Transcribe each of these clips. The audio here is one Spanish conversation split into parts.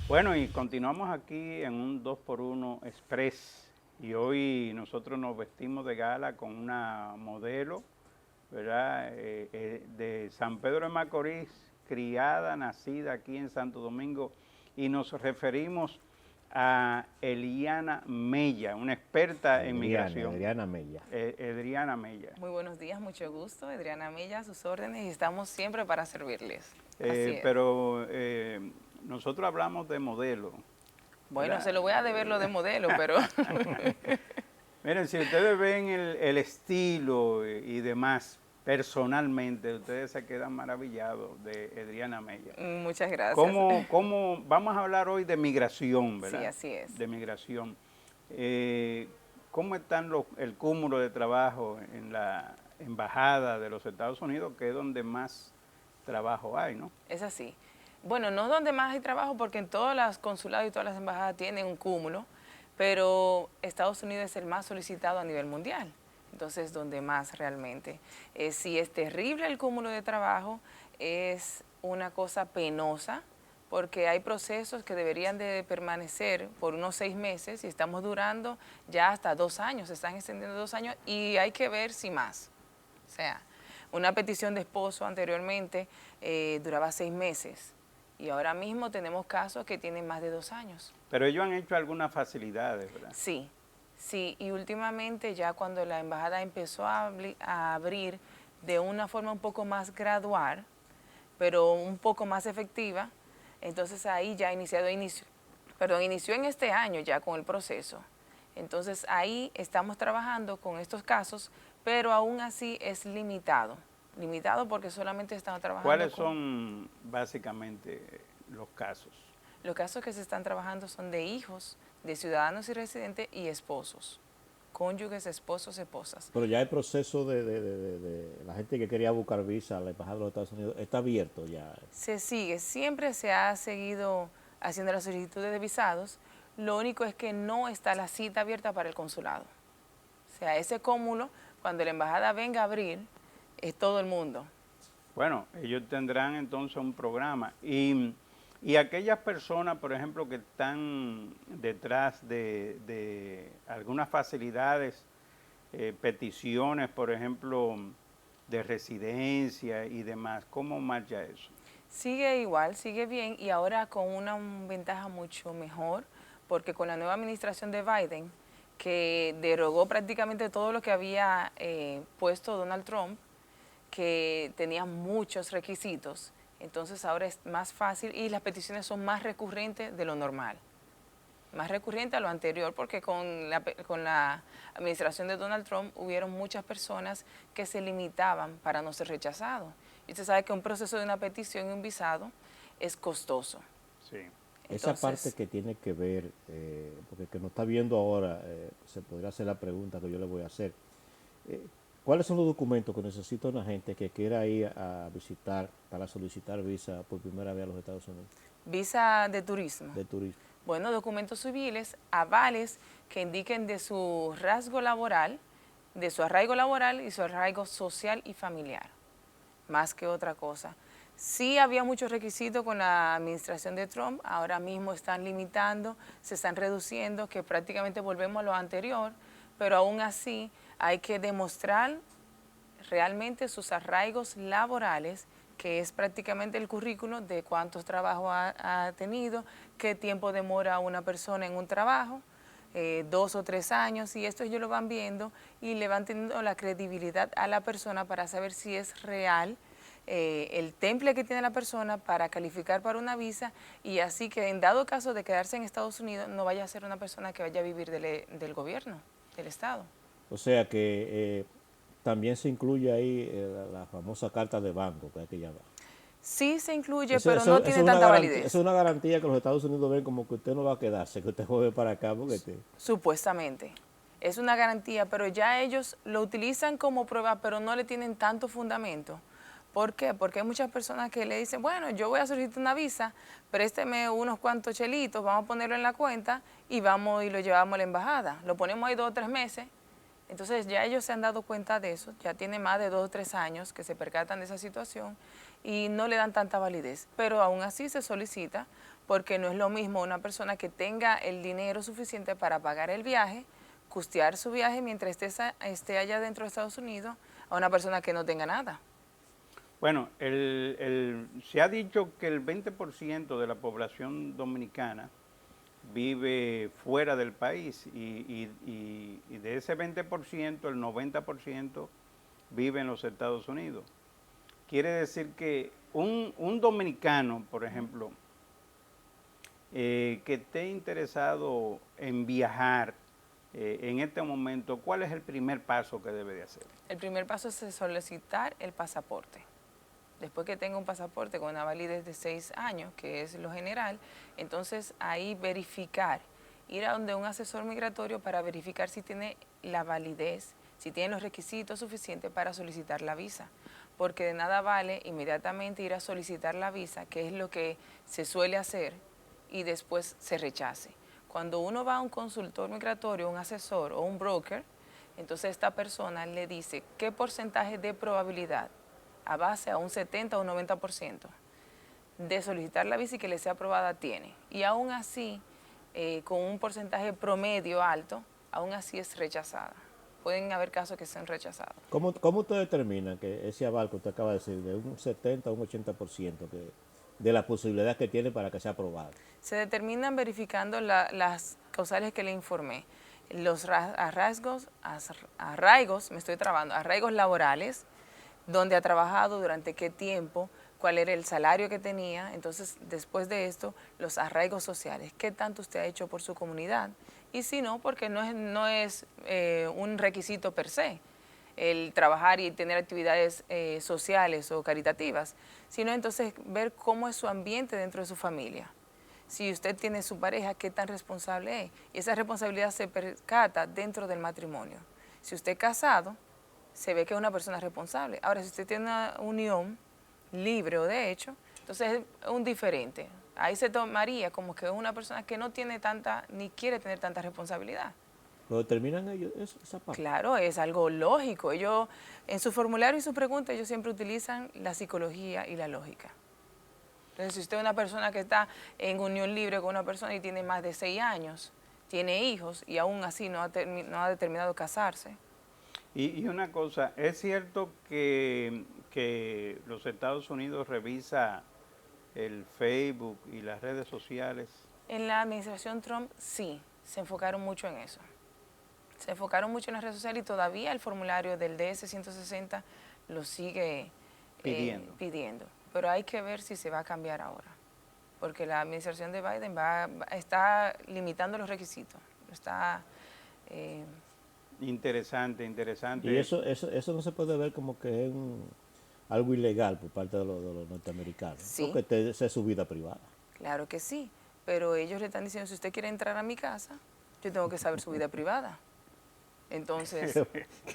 Bueno, y continuamos aquí en un 2x1 Express y hoy nosotros nos vestimos de gala con una modelo, ¿verdad? De San Pedro de Macorís, criada, nacida aquí en Santo Domingo, y nos referimos a Eliana Mella, una experta en migración. Adriana Mella. Adriana Mella. Muy buenos días, mucho gusto. Adriana Mella, a sus órdenes y estamos siempre para servirles. Así es. Pero nosotros hablamos de modelo. Bueno, ¿Verdad? se lo voy a deber lo de modelo, pero Miren, si ustedes ven el estilo y demás, personalmente, ustedes se quedan maravillados de Adriana Mella. muchas gracias. Vamos a hablar hoy de migración, ¿verdad? Sí, así es. De migración. ¿Cómo están el cúmulo de trabajo en la embajada de los Estados Unidos, que es donde más trabajo hay, ¿no? Es así. Bueno, no es donde más hay trabajo, porque en todos los consulados y todas las embajadas tienen un cúmulo, pero Estados Unidos es el más solicitado a nivel mundial. Entonces, donde más realmente. Si es terrible el cúmulo de trabajo, es una cosa penosa, porque hay procesos que deberían de permanecer por unos 6 meses y estamos durando ya hasta 2 años, se están extendiendo 2 años y hay que ver si más. O sea, una petición de esposo anteriormente duraba 6 meses y ahora mismo tenemos casos que tienen más de 2 años. Pero ellos han hecho algunas facilidades, ¿verdad? Sí, sí, y últimamente ya cuando la embajada empezó a abrir de una forma un poco más gradual, pero un poco más efectiva, entonces ahí ya inició en este año ya con el proceso. Entonces ahí estamos trabajando con estos casos, pero aún así es limitado porque solamente estamos trabajando ¿Cuáles son básicamente los casos? Los casos que se están trabajando son de hijos, de ciudadanos y residentes y esposos, cónyuges, esposos, esposas. Pero ya el proceso de la gente que quería buscar visa a la embajada de los Estados Unidos está abierto ya. Se sigue, siempre se ha seguido haciendo las solicitudes de visados, lo único es que no está la cita abierta para el consulado. O sea, ese cúmulo, cuando la embajada venga a abrir, es todo el mundo. Bueno, ellos tendrán entonces un programa. Y aquellas personas, por ejemplo, que están detrás de algunas facilidades, peticiones, por ejemplo, de residencia y demás, ¿cómo marcha eso? Sigue igual, sigue bien y ahora con una ventaja mucho mejor, porque con la nueva administración de Biden, que derogó prácticamente todo lo que había puesto Donald Trump, que tenía muchos requisitos, entonces ahora es más fácil y las peticiones son más recurrentes de lo normal. Más recurrente a lo anterior, porque con la administración de Donald Trump hubieron muchas personas que se limitaban para no ser rechazados. Y usted sabe que un proceso de una petición y un visado es costoso. Sí. Esa Entonces, parte que tiene que ver, porque el que nos está viendo ahora, se podría hacer la pregunta que yo le voy a hacer. ¿Cuáles son los documentos que necesita una gente que quiera ir a visitar para solicitar visa por primera vez a los Estados Unidos? visa de turismo. De turismo. Bueno, documentos civiles, avales que indiquen de su rasgo laboral, de su arraigo laboral y su arraigo social y familiar, más que otra cosa. Sí había muchos requisitos con la administración de Trump, ahora mismo están limitando, se están reduciendo, que prácticamente volvemos a lo anterior, pero aún así hay que demostrar realmente sus arraigos laborales, que es prácticamente el currículo de cuántos trabajos ha tenido, qué tiempo demora una persona en un trabajo, 2 o 3 años, y esto ellos lo van viendo y le van teniendo la credibilidad a la persona para saber si es real el temple que tiene la persona para calificar para una visa, y así que en dado caso de quedarse en Estados Unidos no vaya a ser una persona que vaya a vivir del gobierno, del Estado. O sea que también se incluye ahí la famosa carta de banco que hay que llamar. Sí se incluye, pero no tiene tanta validez. Es una garantía que los Estados Unidos ven como que usted no va a quedarse, que usted juegue para acá. Supuestamente. Es una garantía, pero ya ellos lo utilizan como prueba, pero no le tienen tanto fundamento. ¿Por qué? Porque hay muchas personas que le dicen, bueno, yo voy a solicitar una visa, présteme unos cuantos chelitos, vamos a ponerlo en la cuenta y vamos y lo llevamos a la embajada. Lo ponemos ahí 2 o 3 meses. Entonces ya ellos se han dado cuenta de eso, ya tiene más de 2 o 3 años que se percatan de esa situación y no le dan tanta validez. Pero aún así se solicita porque no es lo mismo una persona que tenga el dinero suficiente para pagar el viaje, costear su viaje mientras esté allá dentro de Estados Unidos, a una persona que no tenga nada. Bueno, se ha dicho que el 20% de la población dominicana vive fuera del país y de ese 20%, el 90% vive en los Estados Unidos. Quiere decir que un dominicano, por ejemplo, que esté interesado en viajar en este momento, ¿cuál es el primer paso que debe de hacer? El primer paso es solicitar el pasaporte. Después que tenga un pasaporte con una validez de 6 años, que es lo general, entonces ahí verificar, ir a donde un asesor migratorio para verificar si tiene la validez, si tiene los requisitos suficientes para solicitar la visa. Porque de nada vale inmediatamente ir a solicitar la visa, que es lo que se suele hacer, y después se rechace. Cuando uno va a un consultor migratorio, un asesor o un broker, entonces esta persona le dice qué porcentaje de probabilidad, a base a un 70 o un 90%, de solicitar la visa y que le sea aprobada tiene. Y aún así, con un porcentaje promedio alto, aún así es rechazada. Pueden haber casos que sean rechazados. ¿Cómo usted determina que ese aval que usted acaba de decir, de un 70 a un 80% de la posibilidad que tiene para que sea aprobado? Se determinan verificando las causales que le informé. Los arraigos laborales, dónde ha trabajado, durante qué tiempo, cuál era el salario que tenía. Entonces, después de esto, los arraigos sociales, qué tanto usted ha hecho por su comunidad. Y si no, porque no es un requisito per se el trabajar y tener actividades sociales o caritativas, sino entonces ver cómo es su ambiente dentro de su familia. Si usted tiene su pareja, qué tan responsable es. Y esa responsabilidad se percata dentro del matrimonio. Si usted es casado, se ve que es una persona responsable. Ahora, si usted tiene una unión libre o de hecho, entonces es un diferente. Ahí se tomaría como que es una persona que no tiene tanta, ni quiere tener tanta responsabilidad. ¿Lo determinan ellos esa parte? Claro, es algo lógico. Ellos, en su formulario y su pregunta, ellos siempre utilizan la psicología y la lógica. Entonces, si usted es una persona que está en unión libre con una persona y tiene más de 6 años, tiene hijos y aún así no ha determinado casarse. Y una cosa, ¿es cierto que los Estados Unidos revisa el Facebook y las redes sociales? En la administración Trump sí, se enfocaron mucho en eso. Se enfocaron mucho en las redes sociales y todavía el formulario del DS-160 lo sigue pidiendo. Pero hay que ver si se va a cambiar ahora, porque la administración de Biden está limitando los requisitos. Está interesante. Y eso no se puede ver como que es algo ilegal por parte de los norteamericanos, sí, porque esa es su vida privada. Claro que sí, pero ellos le están diciendo, si usted quiere entrar a mi casa, yo tengo que saber su vida privada. Entonces,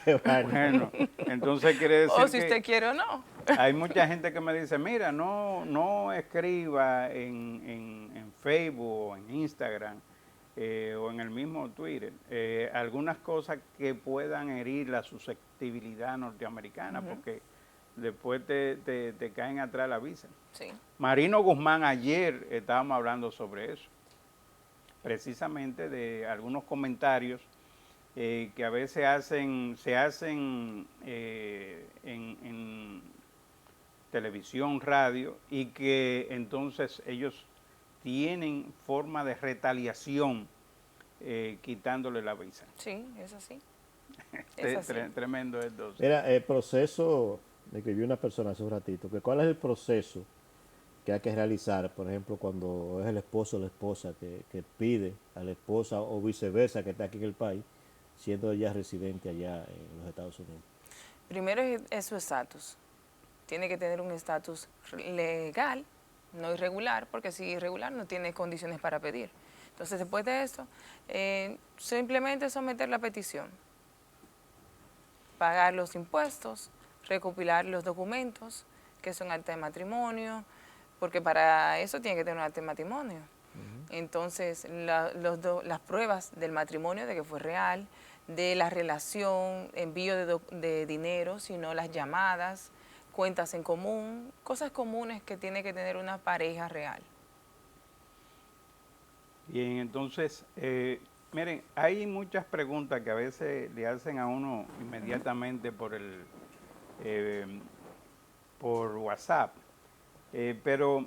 Qué bueno. Entonces quiere decir o si usted quiere o no. Hay mucha gente que me dice, mira, no escriba en Facebook o en Instagram o en el mismo Twitter algunas cosas que puedan herir la susceptibilidad norteamericana, porque después te caen atrás la visa. Sí. Marino Guzmán, ayer estábamos hablando sobre eso, precisamente de algunos comentarios que a veces se hacen en televisión, radio, y que entonces ellos tienen forma de retaliación quitándole la visa. Sí, es así. Tremendo esto. Mira, el proceso, me escribió una persona hace un ratito, que cuál es el proceso que hay que realizar, por ejemplo, cuando es el esposo o la esposa que pide a la esposa o viceversa que está aquí en el país, siendo ella residente allá en los Estados Unidos. Primero es su estatus. Tiene que tener un estatus legal, no irregular, porque si irregular no tiene condiciones para pedir. Entonces, después de esto, simplemente someter la petición, pagar los impuestos, recopilar los documentos, que son acta de matrimonio, porque para eso tiene que tener un acta de matrimonio. Entonces, las pruebas del matrimonio, de que fue real, de la relación, envío de dinero, sino las llamadas, cuentas en común, cosas comunes que tiene que tener una pareja real. Bien, entonces, miren, hay muchas preguntas que a veces le hacen a uno inmediatamente eh, por WhatsApp, pero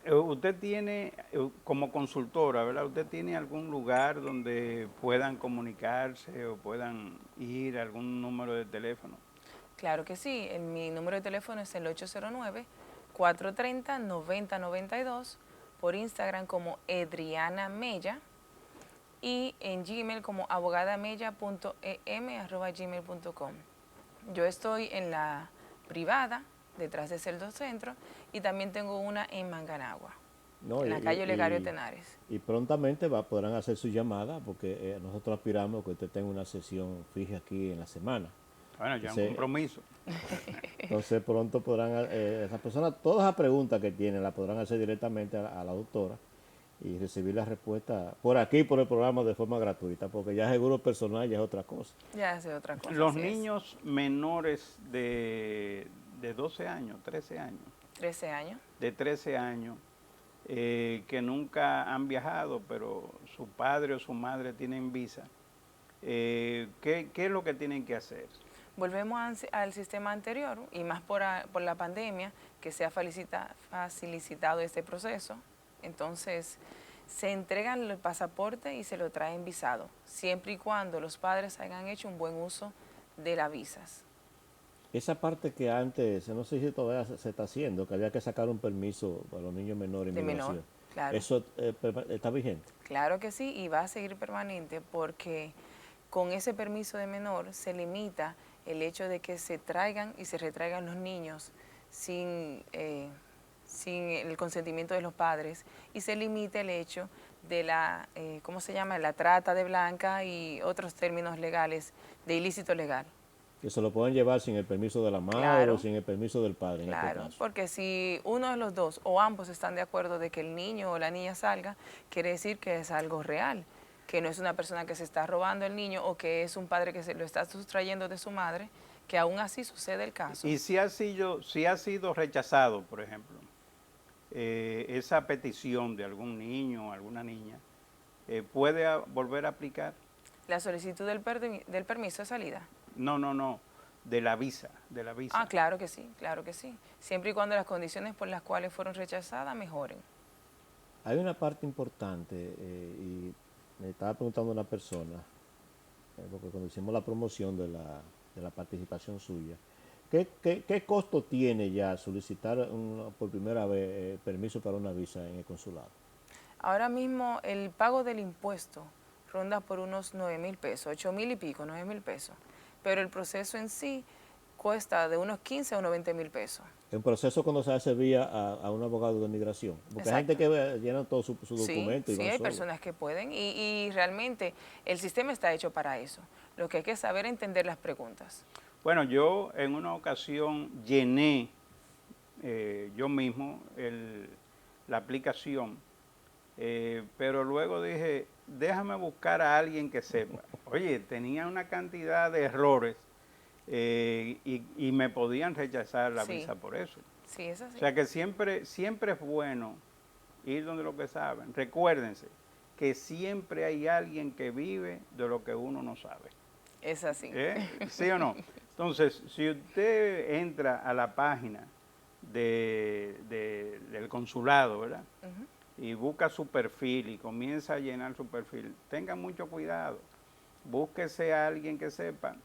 usted tiene, como consultora, ¿verdad? ¿Usted tiene algún lugar donde puedan comunicarse o puedan ir a algún número de teléfono? Claro que sí, mi número de teléfono es el 809-430-9092, por Instagram como Edriana Mella y en Gmail como abogadamella.em@gmail.com. Yo estoy en la privada, detrás de Celdo Centro, y también tengo una en Manganagua, ¿no? en la calle Olegario Tenares. Y prontamente podrán hacer su llamada porque nosotros aspiramos que usted tenga una sesión fija aquí en la semana. Bueno, ya un Entonces, compromiso. entonces pronto podrán, esas personas, todas las preguntas que tienen las podrán hacer directamente a la doctora y recibir la respuesta por aquí, por el programa de forma gratuita, porque ya seguro personal ya es otra cosa. Ya hace otra cosa. Los así es. niños menores de 12 años, 13 años, 13 años. de 13 años, que nunca han viajado, pero su padre o su madre tienen visa, ¿qué es lo que tienen que hacer? Volvemos al sistema anterior y más por la pandemia que se ha facilitado este proceso. Entonces, se entregan el pasaporte y se lo traen visado, siempre y cuando los padres hayan hecho un buen uso de las visas. Esa parte que antes, no sé si todavía se está haciendo, que había que sacar un permiso para los niños menores De en menor, migración, claro. ¿eso está vigente? Claro que sí, y va a seguir permanente porque con ese permiso de menor se limita el hecho de que se traigan y se retraigan los niños sin el consentimiento de los padres, y se limita el hecho de la, ¿cómo se llama?, la trata de blanca y otros términos legales de ilícito legal. Que se lo pueden llevar sin el permiso de la madre Claro, o sin el permiso del padre en este claro, caso. porque si uno de los dos o ambos están de acuerdo de que el niño o la niña salga, quiere decir que es algo real, que no es una persona que se está robando el niño o que es un padre que se lo está sustrayendo de su madre, que aún así sucede el caso. Y si ha sido rechazado, por ejemplo, esa petición de algún niño o alguna niña, ¿puede volver a aplicar? La solicitud del permiso de salida. No, de la visa, Ah, claro que sí, siempre y cuando las condiciones por las cuales fueron rechazadas mejoren. Hay una parte importante, y me estaba preguntando una persona, porque cuando hicimos la promoción de la participación suya, ¿qué costo tiene ya solicitar por primera vez permiso para una visa en el consulado? Ahora mismo el pago del impuesto ronda por unos 9,000 pesos, 8,000 y pico, 9,000 pesos, pero el proceso en sí cuesta de unos 15 a unos 20,000 pesos. En proceso cuando se hace vía a un abogado de migración, porque hay gente que llena todo su documento y sí, van hay solo. personas que pueden y realmente el sistema está hecho para eso. Lo que hay que saber es entender las preguntas. Bueno, yo en una ocasión llené yo mismo la aplicación, pero luego dije, déjame buscar a alguien que sepa. Oye, tenía una cantidad de errores y me podían rechazar la visa por eso. Sí, es así. O sea que siempre es bueno ir donde los que saben. Recuérdense que siempre hay alguien que vive de lo que uno no sabe. Es así. ¿Sí o no? Entonces, si usted entra a la página del consulado, ¿verdad? Y busca su perfil y comienza a llenar su perfil, tenga mucho cuidado. Búsquese a alguien que sepa,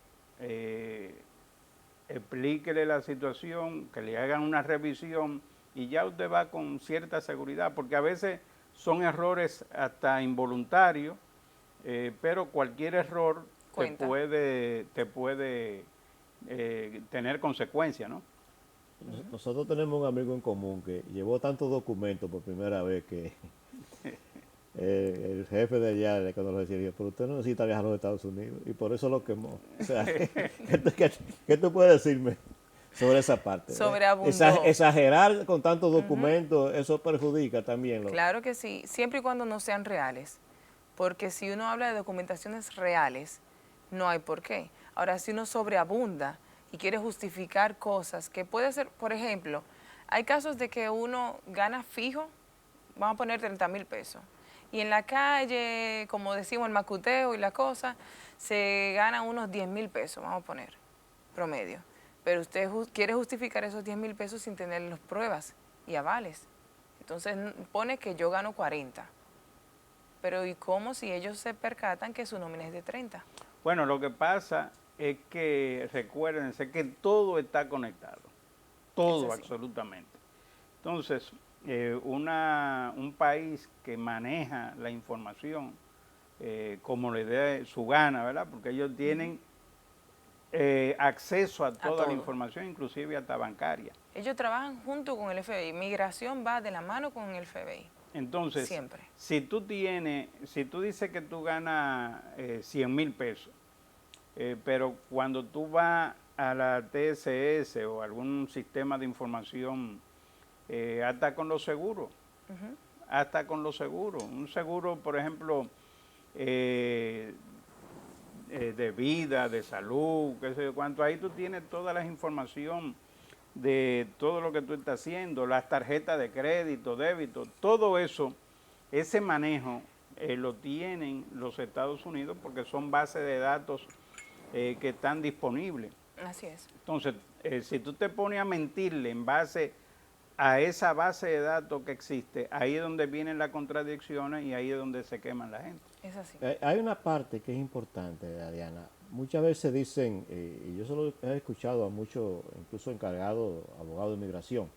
explíquele la situación, que le hagan una revisión y ya usted va con cierta seguridad, porque a veces son errores hasta involuntarios, pero cualquier error te puede tener consecuencias, ¿no? Nosotros tenemos un amigo en común que llevó tantos documentos por primera vez que el jefe de allá, cuando lo decía, pero usted no necesita viajar a los Estados Unidos y por eso lo quemó. O sea, ¿qué tú puedes decirme sobre esa parte? Sobreabundó. Exagerar con tantos documentos, eso perjudica también. Claro que sí, siempre y cuando no sean reales, porque si uno habla de documentaciones reales, no hay por qué. Ahora, si uno sobreabunda y quiere justificar cosas que puede ser, por ejemplo, hay casos de que uno gana fijo vamos a poner 30,000 pesos. Y en la calle, como decimos, el macuteo y la cosa, se ganan unos 10,000 pesos, vamos a poner, promedio. Pero usted quiere justificar esos 10,000 pesos sin tener las pruebas y avales. Entonces pone que yo gano 40. Pero ¿y cómo si ellos se percatan que su nómina es de 30? Bueno, lo que pasa es que recuérdense que todo está conectado, todo absolutamente. Entonces, un país que maneja la información como le dé su gana, ¿verdad? Porque ellos tienen acceso a toda la información, inclusive hasta bancaria. Ellos trabajan junto con el FBI. Migración va de la mano con el FBI. Entonces, siempre. Si tú dices que tú ganas 100,000 pesos, pero cuando tú vas a la TSS o algún sistema de información, hasta con los seguros, hasta con los seguros, un seguro, por ejemplo, de vida, de salud, qué sé yo cuánto, ahí tú tienes toda la información de todo lo que tú estás haciendo, las tarjetas de crédito, débito, todo eso, ese manejo lo tienen los Estados Unidos porque son bases de datos que están disponibles. Así es. Entonces, si tú te pones a mentirle en base a esa base de datos que existe, ahí es donde vienen las contradicciones y ahí es donde se queman la gente. Es así. Hay una parte que es importante, Adriana. Muchas veces dicen, y yo solo he escuchado a muchos, incluso encargados, abogados de inmigración,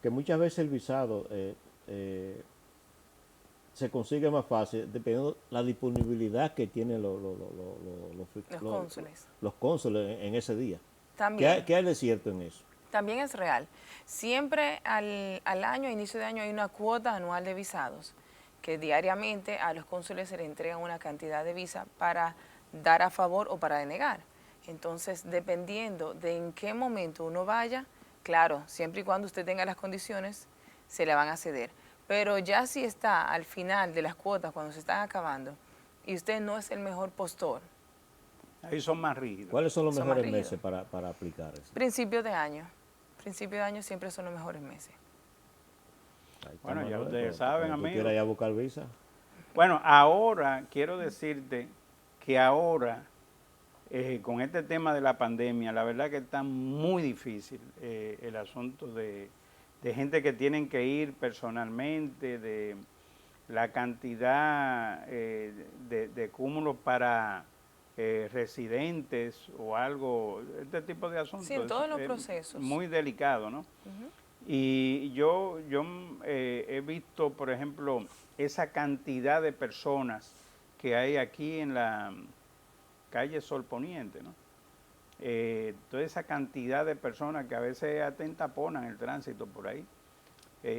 que muchas veces el visado se consigue más fácil dependiendo de la disponibilidad que tienen los cónsules. Los cónsules en ese día. También. ¿Qué hay de cierto en eso? También es real. Siempre al año, a inicio de año, hay una cuota anual de visados que diariamente a los cónsules se les entregan una cantidad de visa para dar a favor o para denegar. Entonces, dependiendo de en qué momento uno vaya, claro, siempre y cuando usted tenga las condiciones, se le van a ceder. Pero ya si está al final de las cuotas, cuando se están acabando, y usted no es el mejor postor. Ahí son más rígidos. ¿Cuáles son los mejores meses para aplicar eso? Principios de año. Principios de año siempre son los mejores meses. Bueno, ya ustedes saben, amigos. ¿Quieres ir a buscar visa? Bueno, ahora quiero decirte que ahora, con este tema de la pandemia, la verdad que está muy difícil el asunto de gente que tienen que ir personalmente, de la cantidad de cúmulos para residentes o algo, este tipo de asuntos. Sí, en todos los procesos. Muy delicado, ¿no? Y yo he visto, por ejemplo, esa cantidad de personas que hay aquí en la calle Sol Poniente, ¿no? Toda esa cantidad de personas que a veces atentaponan el tránsito por ahí.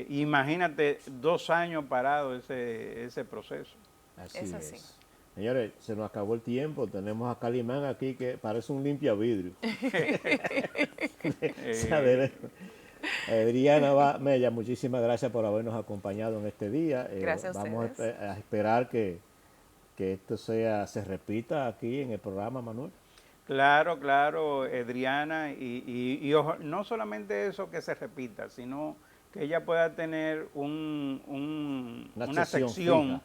Imagínate 2 años parado ese proceso. Así es. Señores, se nos acabó el tiempo. Tenemos a Calimán aquí que parece un limpia vidrio. Adriana Mella, muchísimas gracias por habernos acompañado en este día. Gracias a vamos ustedes. a esperar que esto se repita aquí en el programa, Manuel. Claro, claro, Adriana, y no solamente eso que se repita, sino que ella pueda tener una sección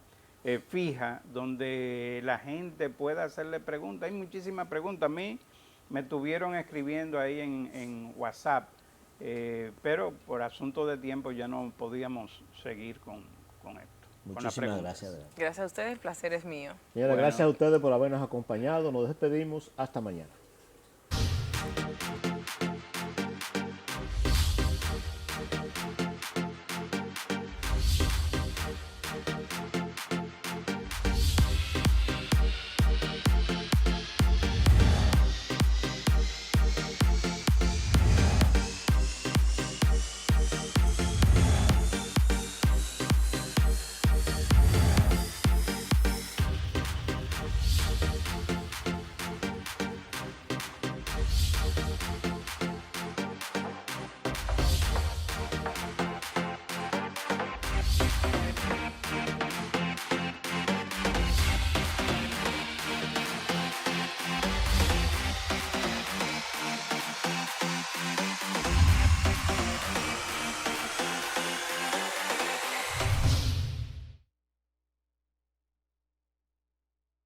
fija donde la gente pueda hacerle preguntas. Hay muchísimas preguntas. A mí me estuvieron escribiendo ahí en WhatsApp, pero por asunto de tiempo ya no podíamos seguir con esto. Muchísimas gracias. Gracias a ustedes, el placer es mío. Señora, gracias a ustedes por habernos acompañado. Nos despedimos. Hasta mañana.